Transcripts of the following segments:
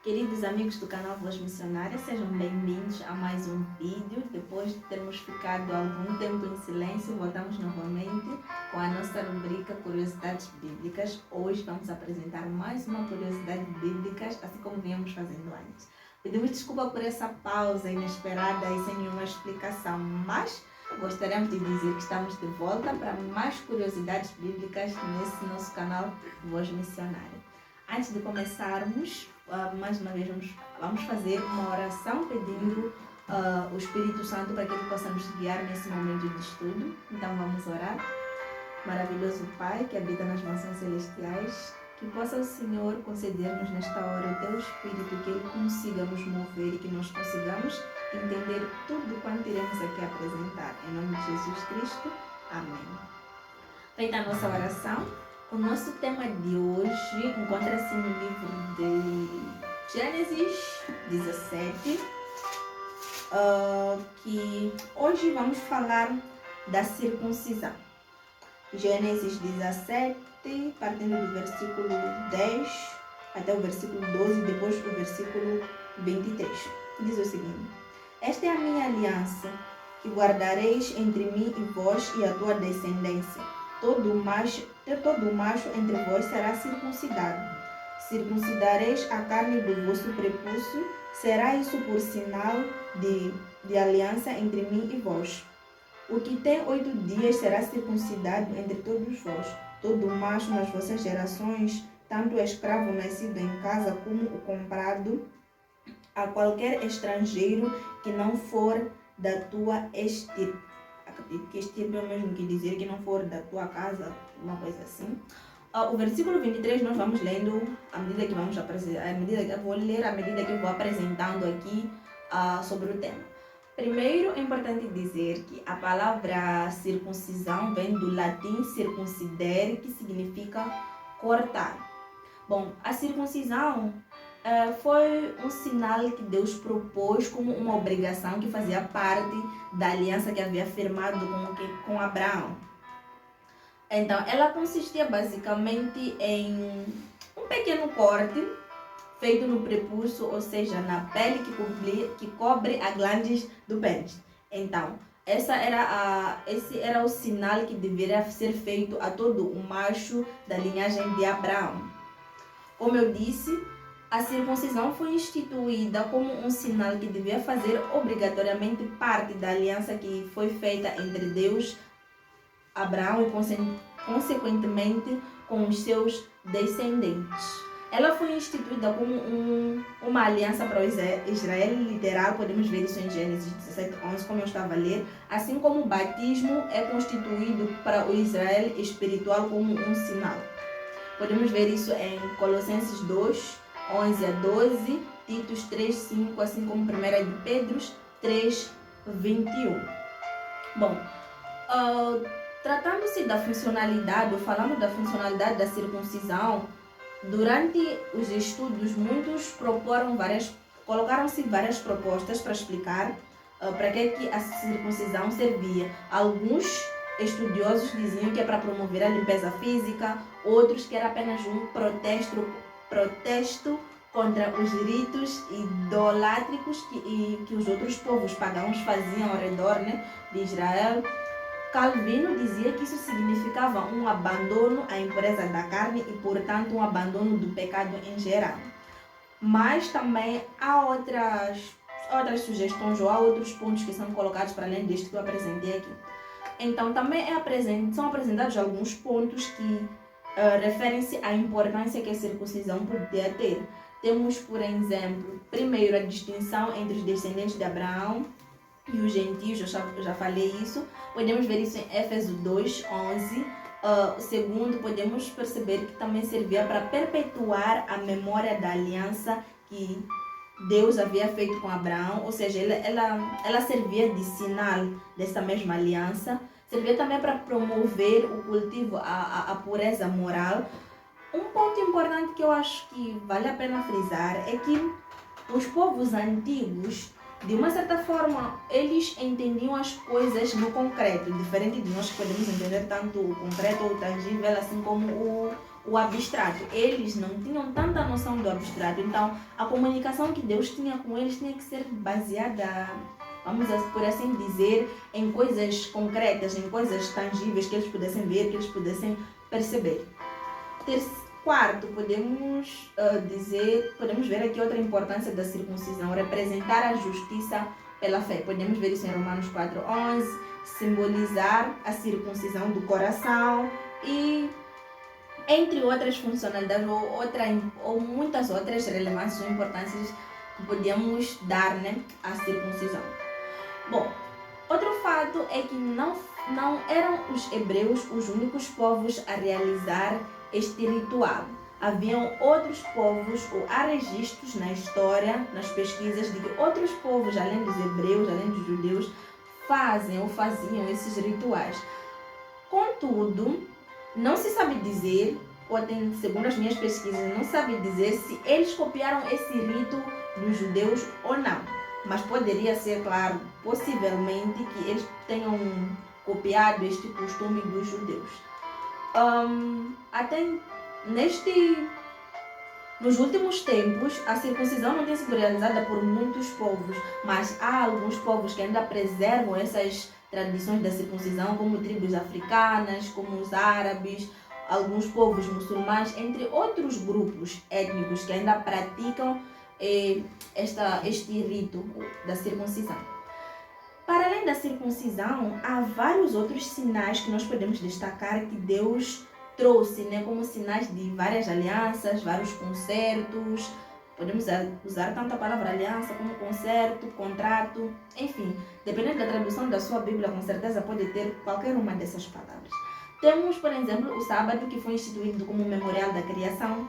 Queridos amigos do canal Voz Missionária, sejam bem-vindos a mais um vídeo. Depois de termos ficado algum tempo em silêncio, voltamos novamente com a nossa rubrica Curiosidades Bíblicas. Hoje vamos apresentar mais uma curiosidade bíblica, assim como viemos fazendo antes. Pedimos desculpa por essa pausa inesperada e sem nenhuma explicação, mas gostaríamos de dizer que estamos de volta para mais curiosidades bíblicas nesse nosso canal Voz Missionária. Antes de começarmos, mais uma vez vamos fazer uma oração pedindo o Espírito Santo para que Ele possa nos guiar nesse momento de estudo. Então vamos orar. Maravilhoso Pai que habita nas mansões celestiais, que possa o Senhor conceder-nos nesta hora o Teu Espírito, que Ele consiga nos mover e que nós consigamos entender tudo quanto iremos aqui apresentar. Em nome de Jesus Cristo. Amém. Feita a nossa oração, o nosso tema de hoje encontra-se no livro de Gênesis 17, que hoje vamos falar da circuncisão. Gênesis 17, partindo do versículo 10 até o versículo 12, depois o versículo 23. Diz o seguinte: Esta é a minha aliança, que guardareis entre mim e vós e a tua descendência. Todo macho entre vós será circuncidado. Circuncidareis a carne do vosso prepúcio, será isso por sinal de aliança entre mim e vós. O que tem 8 dias será circuncidado entre todos vós. Todo macho nas vossas gerações, tanto o escravo nascido em casa como o comprado, a qualquer estrangeiro que não for da tua estirpe. Que estirpe é o mesmo que dizer que não for da tua casa, uma coisa assim. O versículo 23 nós vamos lendo à medida que vamos apresentar, eu vou ler à medida que eu vou apresentando aqui sobre o tema. Primeiro é importante dizer que a palavra circuncisão vem do latim circuncidere, que significa cortar. Bom, a circuncisão foi um sinal que Deus propôs como uma obrigação que fazia parte da aliança que havia firmado com Abraão. Então, ela consistia basicamente em um pequeno corte feito no prepúcio, ou seja, na pele que cobre a glande do pênis. Então, esse era o sinal que deveria ser feito a todo o macho da linhagem de Abraão. Como eu disse, a circuncisão foi instituída como um sinal que devia fazer obrigatoriamente parte da aliança que foi feita entre Deus, Abraão e consequentemente com os seus descendentes. Ela foi instituída como uma aliança para Israel literal, podemos ver isso em Gênesis 17:11, como eu estava a ler, assim como o batismo é constituído para o Israel espiritual como um sinal. Podemos ver isso em Colossenses 2:11-12, Titos 3:5, assim como 1 de Pedro 3:21. Bom, tratando-se da funcionalidade, ou falando da funcionalidade da circuncisão, durante os estudos, muitos colocaram-se várias propostas para explicar para que a circuncisão servia. Alguns estudiosos diziam que é para promover a limpeza física, outros que era apenas um protesto contra os ritos idolátricos que os outros povos pagãos faziam ao redor, de Israel. Calvino dizia que isso significava um abandono à impureza da carne e, portanto, um abandono do pecado em geral. Mas também há outras sugestões ou há outros pontos que são colocados para além deste que eu apresentei aqui. Então, também são apresentados alguns pontos que referem-se à importância que a circuncisão podia ter. Temos, por exemplo, primeiro a distinção entre os descendentes de Abraão e os gentios, eu já falei isso. Podemos ver isso em Éfeso 2:11. O segundo, podemos perceber que também servia para perpetuar a memória da aliança que Deus havia feito com Abraão, ou seja, ela servia de sinal dessa mesma aliança. Servia também para promover o cultivo, a pureza moral. Um ponto importante que eu acho que vale a pena frisar é que os povos antigos, de uma certa forma, eles entendiam as coisas no concreto, diferente de nós que podemos entender tanto o concreto ou o tangível, assim como o abstrato. Eles não tinham tanta noção do abstrato, então a comunicação que Deus tinha com eles tinha que ser baseada, vamos por assim dizer, em coisas concretas, em coisas tangíveis que eles pudessem ver, que eles pudessem perceber. Quarto, podemos ver aqui outra importância da circuncisão, representar a justiça pela fé. Podemos ver isso em Romanos 4:11, simbolizar a circuncisão do coração e entre outras funcionalidades ou muitas outras relevâncias ou importâncias que podemos dar, né, à circuncisão. Bom, outro fato é que não eram os hebreus os únicos povos a realizar este ritual. Haviam outros povos, ou há registros na história, nas pesquisas, de que outros povos, além dos hebreus, além dos judeus, fazem ou faziam esses rituais. Contudo, não se sabe dizer, ou até segundo as minhas pesquisas, não se sabe dizer se eles copiaram esse rito dos judeus ou não. Mas poderia ser, claro, possivelmente que eles tenham copiado este costume dos judeus. Nos últimos tempos, a circuncisão não tem sido realizada por muitos povos, mas há alguns povos que ainda preservam essas tradições da circuncisão, como tribos africanas, como os árabes, alguns povos muçulmanos, entre outros grupos étnicos que ainda praticam este rito da circuncisão. Para além da circuncisão, há vários outros sinais que nós podemos destacar que Deus trouxe, né, como sinais de várias alianças, vários concertos. Podemos usar tanto a palavra aliança como concerto, contrato, enfim, dependendo da tradução da sua Bíblia, com certeza pode ter qualquer uma dessas palavras. Temos, por exemplo, o sábado, que foi instituído como memorial da criação.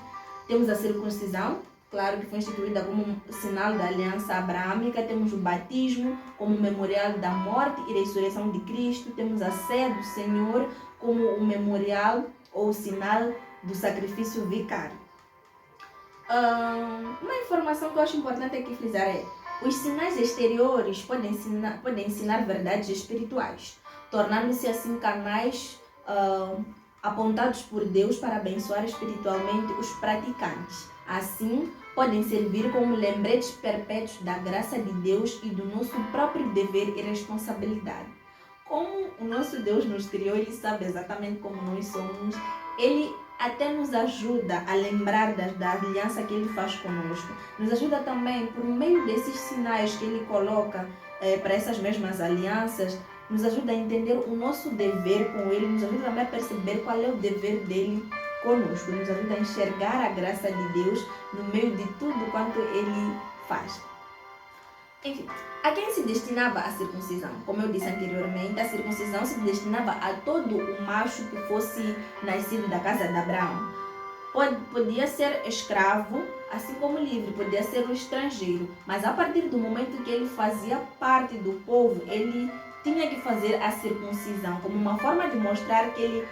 Temos a circuncisão, claro, que foi instituída como sinal da aliança abraâmica. Temos o batismo como memorial da morte e ressurreição de Cristo. Temos a ceia do Senhor como o memorial ou sinal do sacrifício vicário. Uma informação que eu acho importante aqui frisar é: os sinais exteriores podem ensinar verdades espirituais, tornando-se assim canais apontados por Deus para abençoar espiritualmente os praticantes. Assim, podem servir como lembretes perpétuos da graça de Deus e do nosso próprio dever e responsabilidade. Como o nosso Deus nos criou, Ele sabe exatamente como nós somos. Ele até nos ajuda a lembrar da aliança que Ele faz conosco. Nos ajuda também, por meio desses sinais que Ele coloca para essas mesmas alianças, nos ajuda a entender o nosso dever com Ele, nos ajuda também a perceber qual é o dever dEle conosco, nos ajuda a enxergar a graça de Deus no meio de tudo quanto Ele faz. Enfim, a quem se destinava a circuncisão? Como eu disse anteriormente, a circuncisão se destinava a todo o macho que fosse nascido da casa de Abraão. Podia ser escravo, assim como livre, podia ser um estrangeiro, mas a partir do momento que ele fazia parte do povo, ele tinha que fazer a circuncisão como uma forma de mostrar que ele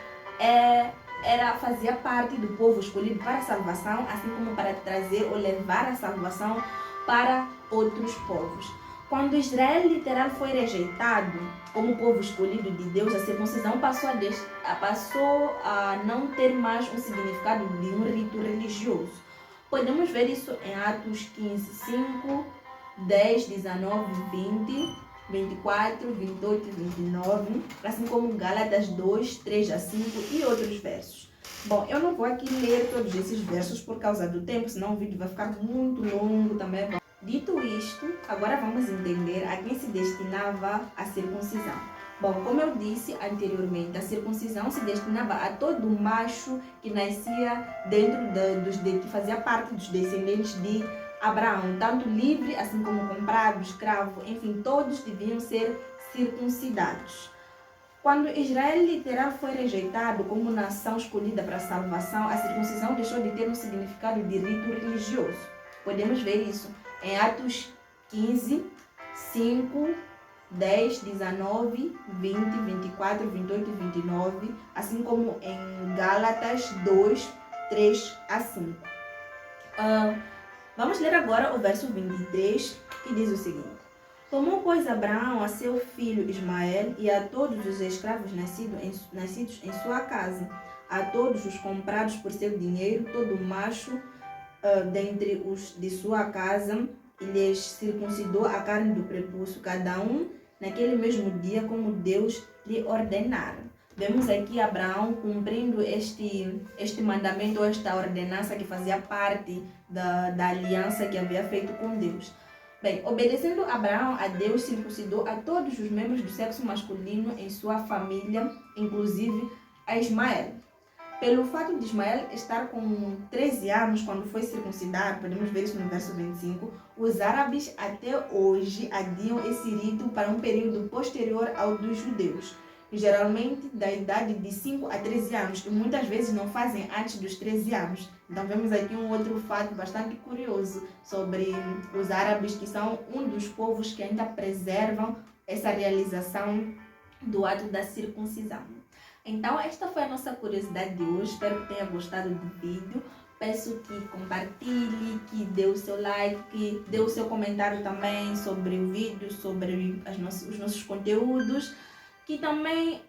fazia parte do povo escolhido para a salvação, assim como para trazer ou levar a salvação para outros povos. Quando Israel literal foi rejeitado como povo escolhido de Deus, a circuncisão passou a não ter mais um significado de um rito religioso. Podemos ver isso em Atos 15, 5, 10, 19, 20, 24, 28 e 29, assim como Gálatas 2, 3 a 5 e outros versos. Bom, eu não vou aqui ler todos esses versos por causa do tempo, senão o vídeo vai ficar muito longo também. Dito isto, agora vamos entender a quem se destinava a circuncisão. Bom, como eu disse anteriormente, a circuncisão se destinava a todo macho que nascia que fazia parte dos descendentes de Abraão, tanto livre assim como comprado, escravo, enfim, todos deviam ser circuncidados. Quando Israel literal foi rejeitado como nação escolhida para a salvação, a circuncisão deixou de ter um significado de rito religioso. Podemos ver isso em Atos 15, 5, 10, 19, 20, 24, 28 e 29, assim como em Gálatas 2, 3 a 5. Vamos ler agora o verso 23, que diz o seguinte: Tomou, pois, Abraão a seu filho Ismael e a todos os escravos nascidos em sua casa, a todos os comprados por seu dinheiro, todo macho dentre os de sua casa, e lhes circuncidou a carne do prepúcio, cada um naquele mesmo dia, como Deus lhe ordenara. Vemos aqui Abraão cumprindo este mandamento, esta ordenança que fazia parte da aliança que havia feito com Deus. Bem, obedecendo Abraão a Deus, circuncidou a todos os membros do sexo masculino em sua família, inclusive a Ismael. Pelo fato de Ismael estar com 13 anos quando foi circuncidado, podemos ver isso no verso 25, os árabes até hoje adiam esse rito para um período posterior ao dos judeus, geralmente da idade de 5 a 13 anos, e muitas vezes não fazem antes dos 13 anos. Então vemos aqui um outro fato bastante curioso sobre os árabes, que são um dos povos que ainda preservam essa realização do ato da circuncisão. Então esta foi a nossa curiosidade de hoje, espero que tenha gostado do vídeo. Peço que compartilhe, que dê o seu like, que dê o seu comentário também sobre o vídeo, sobre os nossos conteúdos, que também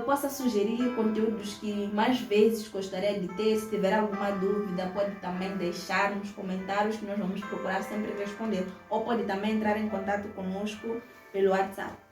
possa sugerir conteúdos que mais vezes gostaria de ter. Se tiver alguma dúvida, pode também deixar nos comentários, que nós vamos procurar sempre responder. Ou pode também entrar em contato conosco pelo WhatsApp.